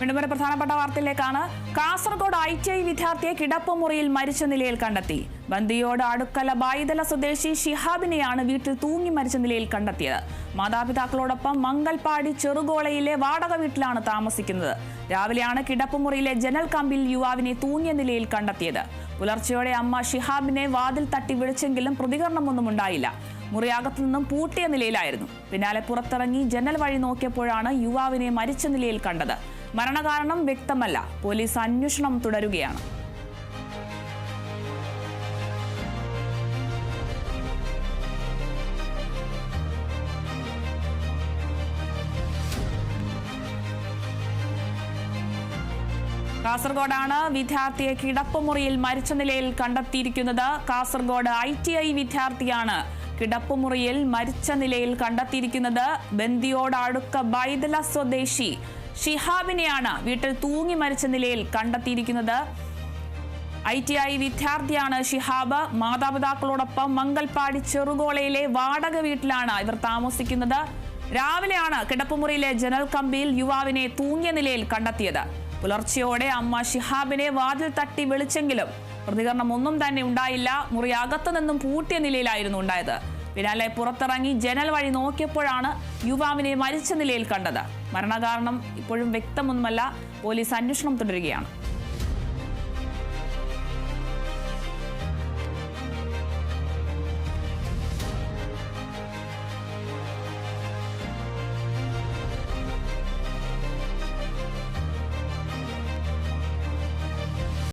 വീണ്ടും ഒരു പ്രധാനപ്പെട്ട വാർത്തയിലേക്കാണ്. കാസർഗോഡ് ITI വിദ്യാർത്ഥിയെ കിടപ്പുമുറിയിൽ മരിച്ച നിലയിൽ കണ്ടെത്തി. ബന്ദിയോട് അടുക്കല ബായിതല സ്വദേശി ഷിഹാബിനെയാണ് വീട്ടിൽ തൂങ്ങി മരിച്ച നിലയിൽ കണ്ടെത്തിയത്. മാതാപിതാക്കളോടൊപ്പം മംഗൽപാടി ചെറുകോളയിലെ വാടക വീട്ടിലാണ് താമസിക്കുന്നത്. രാവിലെയാണ് കിടപ്പുമുറിയിലെ ജനൽ കമ്പിൽ യുവാവിനെ തൂങ്ങിയ നിലയിൽ കണ്ടെത്തിയത്. പുലർച്ചെയോടെ അമ്മ ഷിഹാബിനെ വാതിൽ തട്ടി വിളിച്ചെങ്കിലും പ്രതികരണമൊന്നും ഉണ്ടായില്ല. മുറിയകത്തു നിന്നും പൂട്ടിയ നിലയിലായിരുന്നു. പിന്നാലെ പുറത്തിറങ്ങി ജനൽ വഴി നോക്കിയപ്പോഴാണ് യുവാവിനെ മരിച്ച നിലയിൽ കണ്ടത്. മരണകാരണം വ്യക്തമല്ല. പോലീസ് അന്വേഷണം തുടരുകയാണ്. കാസർഗോഡാണ് വിദ്യാർത്ഥിയെ കിടപ്പുമുറിയിൽ മരിച്ച നിലയിൽ കണ്ടെത്തിയിരിക്കുന്നത്. കാസർഗോഡ് ITI വിദ്യാർത്ഥിയാണ് കിടപ്പുമുറിയിൽ മരിച്ച നിലയിൽ കണ്ടെത്തിയിരിക്കുന്നത്. ബന്ദിയോട് അടുക്ക ബൈദല സ്വദേശി ഷിഹാബിനെയാണ് വീട്ടിൽ തൂങ്ങി മരിച്ച നിലയിൽ കണ്ടെത്തിയിരിക്കുന്നത്. ITI വിദ്യാർത്ഥിയാണ് ഷിഹാബ്. മാതാപിതാക്കളോടൊപ്പം മംഗൽപാടി ചെറുകോളയിലെ വാടക വീട്ടിലാണ് ഇവർ താമസിക്കുന്നത്. രാവിലെയാണ് കിടപ്പുമുറിയിലെ ജനൽ കമ്പിയിൽ യുവാവിനെ തൂങ്ങിയ നിലയിൽ കണ്ടെത്തിയത്. പുലർച്ചെയോടെ അമ്മ ഷിഹാബിനെ വാതിൽ തട്ടി വിളിച്ചെങ്കിലും പ്രതികരണമൊന്നും തന്നെ ഉണ്ടായില്ല. മുറി അകത്തു നിന്നും പൂട്ടിയ നിലയിലായിരുന്നു ഉണ്ടായത്. പിന്നാലെ പുറത്തിറങ്ങി ജനൽ വഴി നോക്കിയപ്പോഴാണ് യുവാവിനെ മരിച്ച നിലയിൽ കണ്ടത്. മരണകാരണം ഇപ്പോഴും വ്യക്തമൊന്നുമല്ല. പോലീസ് അന്വേഷണം തുടരുകയാണ്.